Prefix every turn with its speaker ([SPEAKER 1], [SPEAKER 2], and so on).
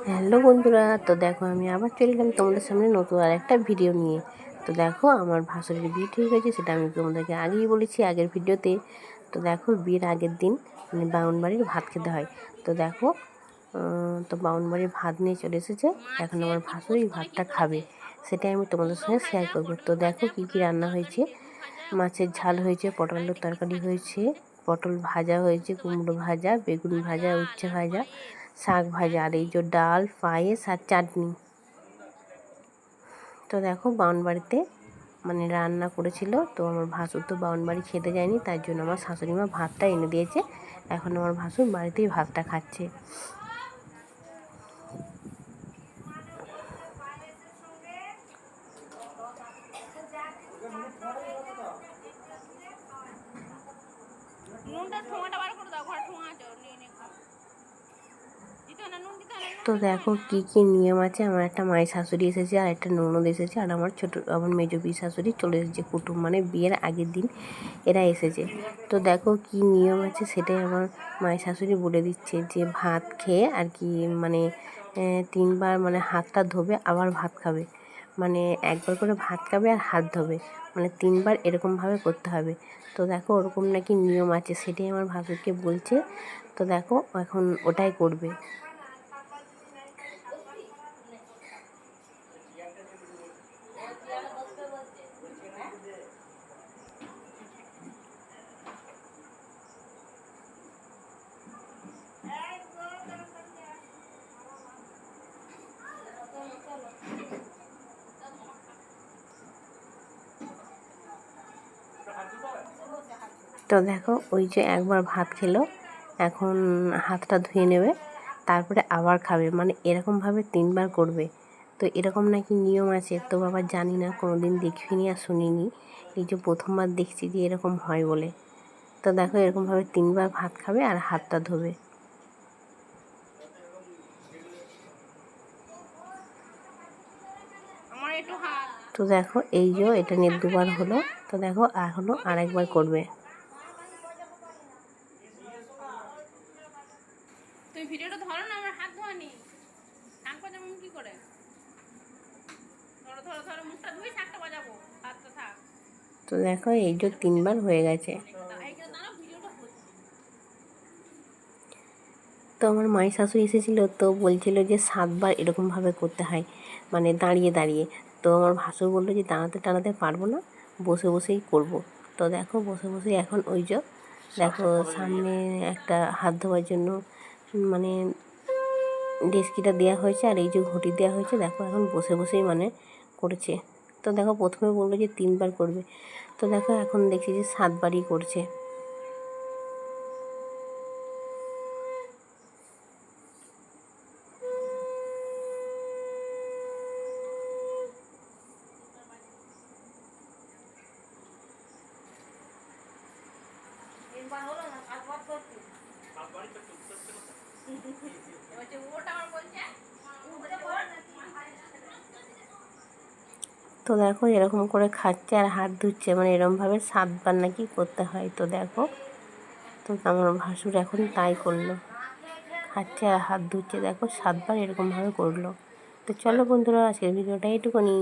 [SPEAKER 1] Hello বন্ধুরা, তো দেখো আমি আবার চলে এলাম তোমাদের সামনে নতুন আর একটা ভিডিও নিয়ে। তো দেখো আমার ভাসুরের বিয়ে ঠিক হয়েছে, সেটা আমি তোমাদেরকে আগেই বলেছি আগের ভিডিওতে। তো দেখো বিয়ের আগের দিন মানে বাউনবাড়ির ভাত খেতে হয়। তো দেখো তো বাউনবাড়ির ভাত নিয়ে চলে এসেছে। এখন আমার ভাসুর এই ভাতটা খাবে, সেটাই আমি তোমাদের সঙ্গে শেয়ার করবো। তো দেখো কী কী রান্না হয়েছে। মাছের ঝাল হয়েছে, পটল আলুর তরকারি হয়েছে, পটল ভাজা হয়েছে, কুমড়ো ভাজা, বেগুন ভাজা, উচ্ছে ভাজা, শাক ভাজা, আর এই যে ডাল, পায়েস আর চাটনি। তো দেখো বাউনবাড়িতে মানে রান্না করেছিল। তো আমার ভাসুর তো বাউনবাড়ি খেতে যায়নি, তার জন্য আমার শাশুড়ি মা ভাতটা এনে দিয়েছে। এখন আমার ভাসুর বাড়িতেই ভাতটা খাচ্ছে। তো দেখো কি কি নিয়ম আছে। আমার একটা মায়ের শাশুড়ি এসেছে, আর একটা ননদ এসেছে, আর আমার মেজো বি শাশুড়ি চলে এসেছে। কুটুম মানে বিয়ের আগের দিন এরা এসেছে। তো দেখো কি নিয়ম আছে সেটাই আমার মায়ের শাশুড়ি বলে দিচ্ছে, যে ভাত খেয়ে আর কি মানে 3বার মানে হাতটা ধোবে, আবার ভাত খাবে। মানে একবার করে ভাত খাবে আর হাত ধোবে, মানে 3বার এরকমভাবে করতে হবে। তো দেখো ওরকম নাকি নিয়ম আছে, সেটাই আমার ভাসুরকে বলছে। তো দেখো এখন ওটাই করবে। তো দেখো ওই যে একবার ভাত খেলো, এখন হাতটা ধুয়ে নেবে, তারপরে আবার খাবে, মানে এরকমভাবে 3বার করবে। তো এরকম নাকি নিয়ম আছে। তো বাবা জানি না, কোনো দিন দেখিনি আর শুনিনি, এই যে প্রথমবার দেখছি যে এরকম হয় বলে। তো দেখো এরকমভাবে 3বার ভাত খাবে আর হাতটা ধোবে। তো দেখো এই যে এটা নিয়ে 2বার হলো। তো দেখো এখনও আরেকবার করবে।
[SPEAKER 2] তুমি ভিডিওটা ধরো না, আমার হাত ধোয়া নেই। শাঁখটা যেমন কি করে ধরো ধরো ধরো, মুখটা ধুই শাঁখটা বাজাবো, হাতটা থাক।
[SPEAKER 1] তো দেখো এই যে 3বার হয়ে গেছে। তো আমার মায়ের শাশুড়ি এসেছিলো, তো বলছিল যে 7বার এরকমভাবে করতে হয়, মানে দাঁড়িয়ে দাঁড়িয়ে। তো আমার ভাসুর বললো যে দাঁড়াতে টানাতে পারবো না, বসে বসেই করব। তো দেখো বসে বসেই এখন ওই যে দেখো সামনে একটা হাত ধোয়ার জন্য মানে ডেস্কিটা দেওয়া হয়েছে, আর এই যে ঘটি দেওয়া হয়েছে। দেখো এখন বসে বসেই মানে করছে। তো দেখো প্রথমে বললো যে 3বার করবে, তো দেখো এখন দেখছি যে 7বারই করছে। তো দেখো এরকম করে খাচ্ছে আর হাত ধুচ্ছে, মানে এরকমভাবে 7বার নাকি করতে হয়। তো দেখো তো আমার ভাসুর এখন তাই করলো, খাচ্ছে আর হাত ধুচ্ছে। দেখো 7বার এরকমভাবে করলো। তো চলো বন্ধুরা, আজকের ভিডিওটা এইটুকুনি।